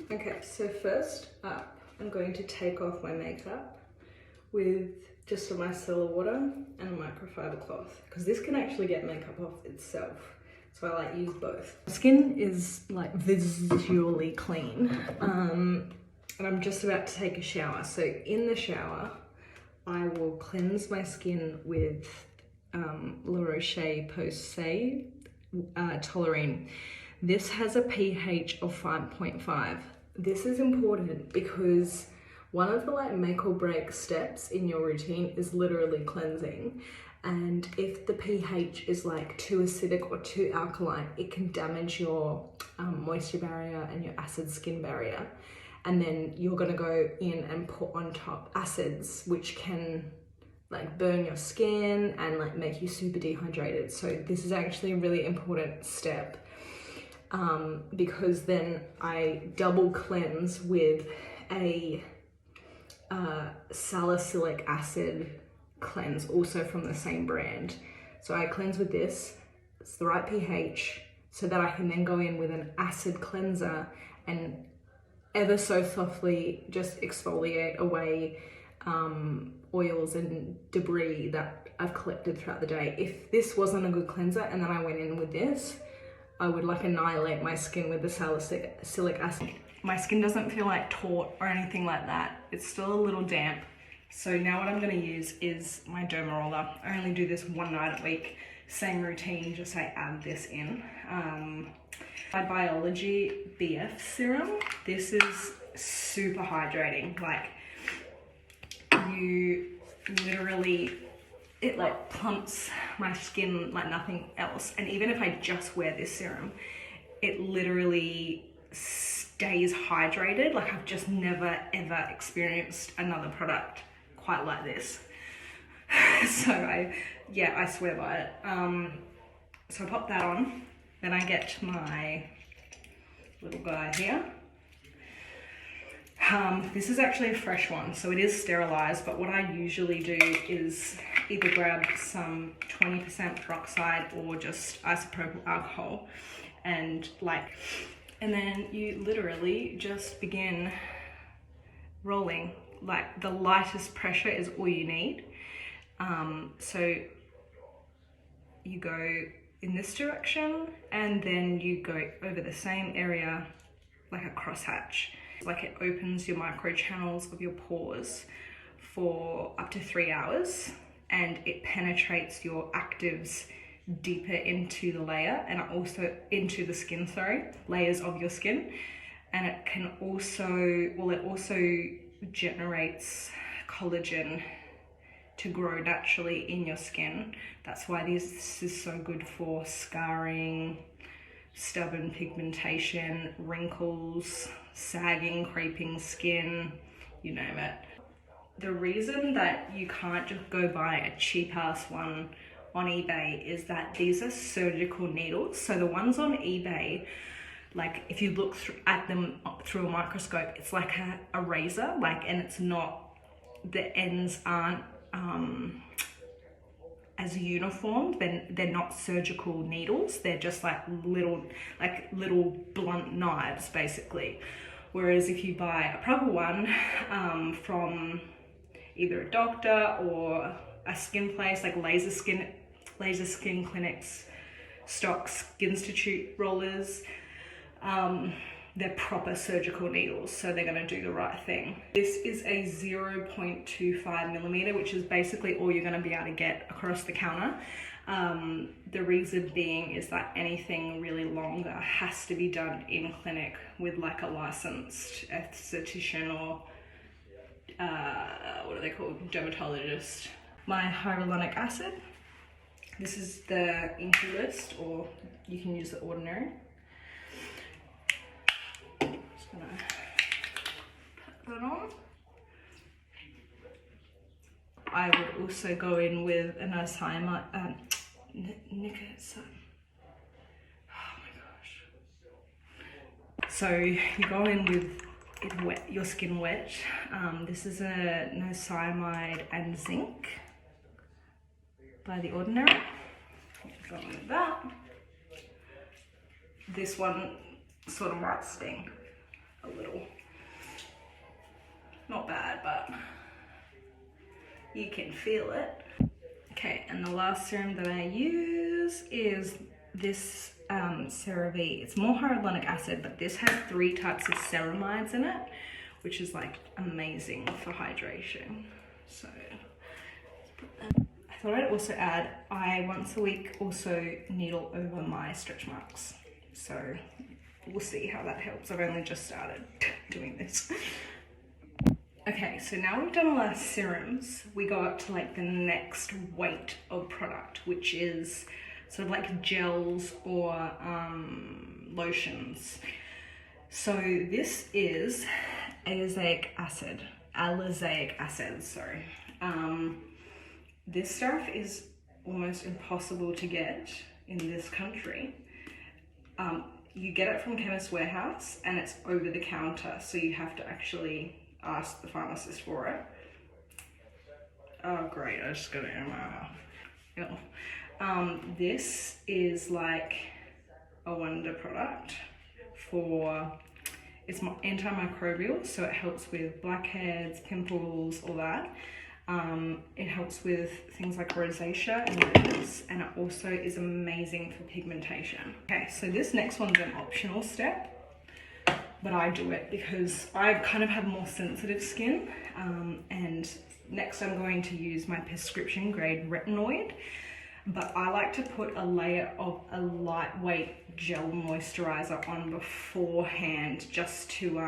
Okay, so first up, I'm going to take off my makeup with just a micellar water and a microfiber cloth, because this can actually get makeup off itself. So I like use both. Skin is like visually clean, and I'm just about to take a shower. So in the shower, I will cleanse my skin with La Roche-Posay Tolerine. This has a pH of 5.5. This is important because one of the like make or break steps in your routine is literally cleansing. And if the pH is like too acidic or too alkaline, it can damage your moisture barrier and your acid skin barrier. And then you're gonna go in and put on top acids, which can like burn your skin and like make you super dehydrated. So this is actually a really important step, because then I double cleanse with a salicylic acid cleanse, also from the same brand. So I cleanse with this, it's the right pH, so that I can then go in with an acid cleanser and ever so softly just exfoliate away oils and debris that I've collected throughout the day. If this wasn't a good cleanser and then I went in with this, I would like annihilate my skin with the salicylic acid. My skin doesn't feel like taut or anything like that. It's still a little damp. So now what I'm gonna use is my Derma Roller. I only do this one night a week. Same routine, just I add this in. My Biology BF serum. This is super hydrating. Like, you literally, it like plumps my skin like nothing else. And even if I just wear this serum, it literally stays hydrated. Like, I've just never ever experienced another product quite like this. So I swear by it. So I pop that on, then I get my little guy here. This is actually a fresh one, so it is sterilized, but what I usually do is either grab some 20% peroxide or just isopropyl alcohol, and then you literally just begin rolling. Like, the lightest pressure is all you need. So you go in this direction and then you go over the same area like a crosshatch. Like, it opens your micro channels of your pores for up to 3 hours, and it penetrates your actives deeper into the layer and also into the skin, layers of your skin. And it can also, well, it also generates collagen to grow naturally in your skin. That's why this is so good for scarring, stubborn pigmentation, wrinkles, sagging, creeping skin, you name it. The reason that you can't just go buy a cheap ass one on eBay is that these are surgical needles. So the ones on eBay, like, if you look at them through a microscope, it's like a razor, like, and it's not, the ends aren't as uniform. They're not surgical needles. They're just like little blunt knives, basically. Whereas if you buy a proper one from either a doctor or a skin place like Laser Skin Clinics, stock Skinstitute rollers, they're proper surgical needles, so they're gonna do the right thing. This is a 0.25 millimeter, which is basically all you're gonna be able to get across the counter. The reason being is that anything really longer has to be done in clinic with like a licensed esthetician or what are they called? Dermatologist. My hyaluronic acid. This is the Inky List, or you can use the ordinary. Just gonna put that on. I would also go in with a niacinamide, oh my gosh. So you go in with it wet, your skin wet. This is a niacinamide and zinc by The Ordinary. Go in with that. This one sort of might sting a little. You can feel it. Okay, and the last serum that I use is this CeraVe. It's more hyaluronic acid, but this has 3 types of ceramides in it, which is like amazing for hydration. So I thought I'd also add, I once a week also needle over my stretch marks. So we'll see how that helps. I've only just started doing this. Okay, so now we've done all our serums, we got to like the next weight of product, which is sort of like gels or lotions. So this is alizac acid, sorry. This stuff is almost impossible to get in this country. You get it from Chemist Warehouse and it's over the counter, so you have to actually ask the pharmacist for it. Oh great, I just got it in my mouth. This is like a wonder product for, it's antimicrobial, so it helps with blackheads, pimples, all that. It helps with things like rosacea and redness, and it also is amazing for pigmentation. Okay, so this next one's an optional step, but I do it because I kind of have more sensitive skin. And next I'm going to use my prescription grade retinoid, but I like to put a layer of a lightweight gel moisturizer on beforehand just to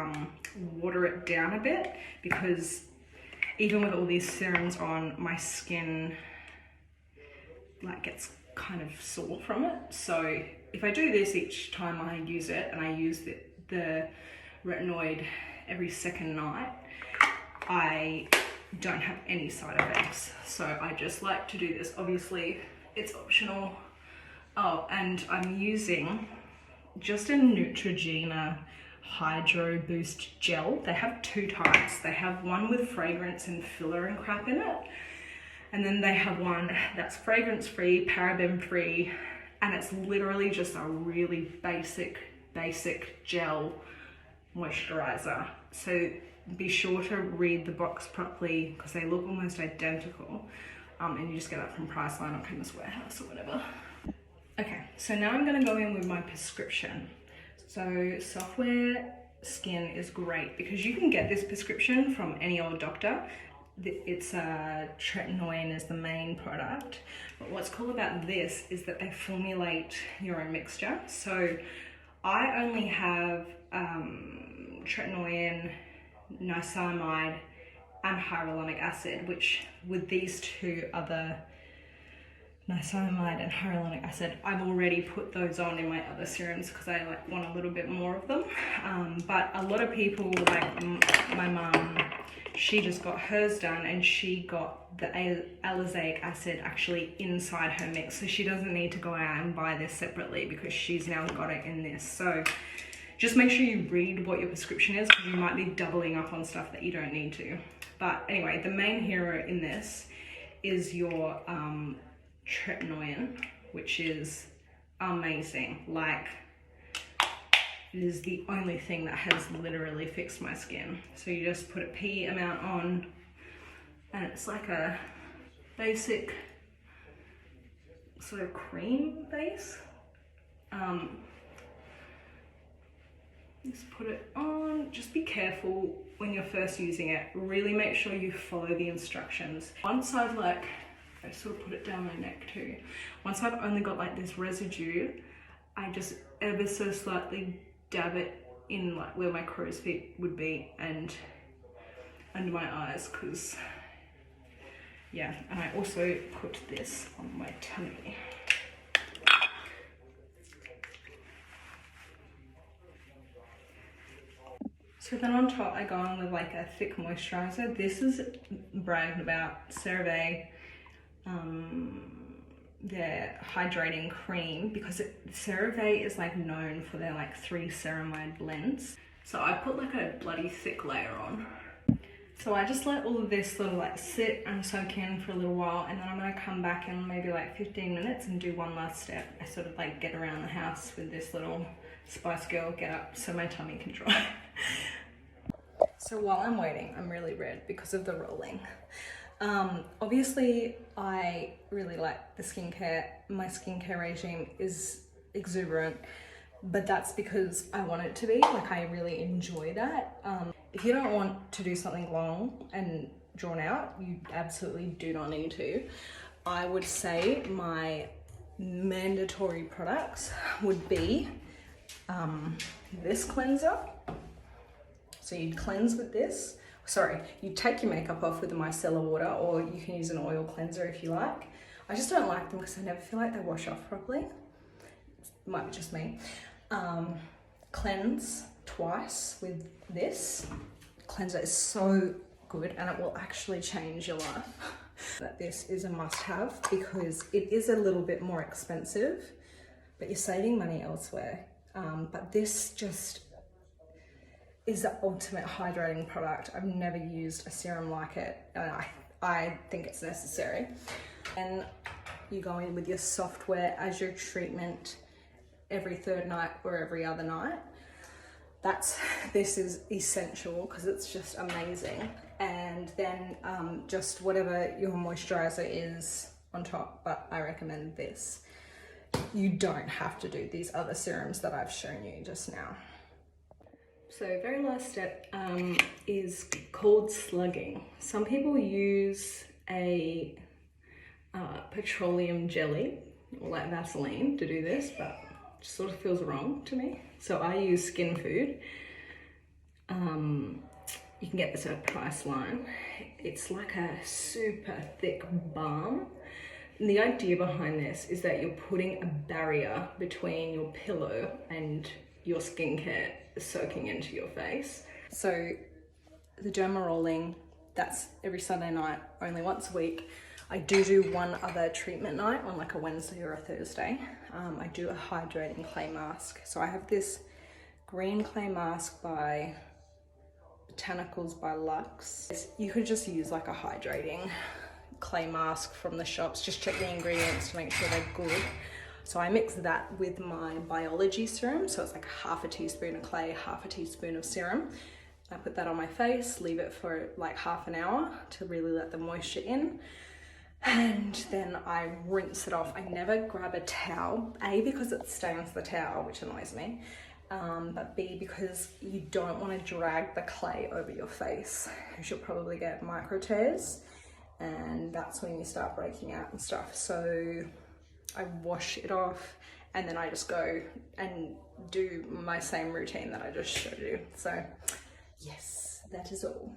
water it down a bit, because even with all these serums on, my skin like gets kind of sore from it. So if I do this each time I use it, and I use the retinoid every second night, I don't have any side effects. So I just like to do this. Obviously it's optional. Oh, and I'm using just a Neutrogena Hydro Boost Gel. They have 2 types. They have one with fragrance and filler and crap in it, and then they have one that's fragrance free, paraben free, and it's literally just a really basic gel moisturizer. So be sure to read the box properly because they look almost identical, and you just get that from Priceline or Chemist Warehouse or whatever. Okay, so now I'm going to go in with my prescription. So Software Skin is great because you can get this prescription from any old doctor. It's tretinoin is the main product, but what's cool about this is that they formulate your own mixture. So I only have tretinoin, niacinamide and hyaluronic acid, which with these 2 other, niacinamide and hyaluronic acid, I've already put those on in my other serums because I like want a little bit more of them. But a lot of people, like my mum, she just got hers done and she got the alizac acid actually inside her mix, so she doesn't need to go out and buy this separately because she's now got it in this. So just make sure you read what your prescription is, because you might be doubling up on stuff that you don't need to. But anyway, the main hero in this is your tretinoin, which is amazing. Like, it is the only thing that has literally fixed my skin. So you just put a pea amount on, and it's like a basic sort of cream base. Just put it on. Just be careful when you're first using it. Really make sure you follow the instructions. Once I've I sort of put it down my neck too. Once I've only got like this residue, I just ever so slightly dab it in like where my crow's feet would be and under my eyes, because yeah. And I also put this on my tummy. So then on top I go on with like a thick moisturizer. This is bragged about, CeraVe, their hydrating cream, because CeraVe is like known for their like 3 ceramide blends. So I put like a bloody thick layer on. So I just let all of this sort of like sit and soak in for a little while, and then I'm gonna come back in maybe like 15 minutes and do one last step. I sort of like get around the house with this little Spice Girl get up so my tummy can dry. So while I'm waiting, I'm really red because of the rolling. Obviously, I really like the skincare. My skincare regime is exuberant, but that's because I want it to be. Like, I really enjoy that. If you don't want to do something long and drawn out, you absolutely do not need to. I would say my mandatory products would be this cleanser. So you'd cleanse with this. Sorry, you take your makeup off with the micellar water, or you can use an oil cleanser if you like. I just don't like them because I never feel like they wash off properly. It might be just me. Cleanse twice with this. Cleanser is so good and it will actually change your life. That this is a must-have because it is a little bit more expensive, but you're saving money elsewhere. But this just is the ultimate hydrating product. I've never used a serum like it, and I think it's necessary. And you go in with your software as your treatment every third night or every other night. This is essential because it's just amazing. And then just whatever your moisturizer is on top, but I recommend this. You don't have to do these other serums that I've shown you just now. So very last step is called slugging. Some people use a petroleum jelly, or like Vaseline, to do this, but it just sort of feels wrong to me. So I use Skin Food. You can get this at Priceline. It's like a super thick balm. And the idea behind this is that you're putting a barrier between your pillow and your skincare soaking into your face. So the Derma Rolling, that's every Sunday night, only once a week. I do one other treatment night on like a Wednesday or a Thursday. I do a hydrating clay mask. So I have this green clay mask by Botanicals by Luxe. You could just use like a hydrating clay mask from the shops. Just check the ingredients to make sure they're good. So I mix that with my biology serum. So it's like half a teaspoon of clay, half a teaspoon of serum. I put that on my face, leave it for like half an hour to really let the moisture in. And then I rinse it off. I never grab a towel, A, because it stains the towel, which annoys me. But B, because you don't want to drag the clay over your face because you'll probably get micro tears, and that's when you start breaking out and stuff. So I wash it off and then I just go and do my same routine that I just showed you. So yes, that is all.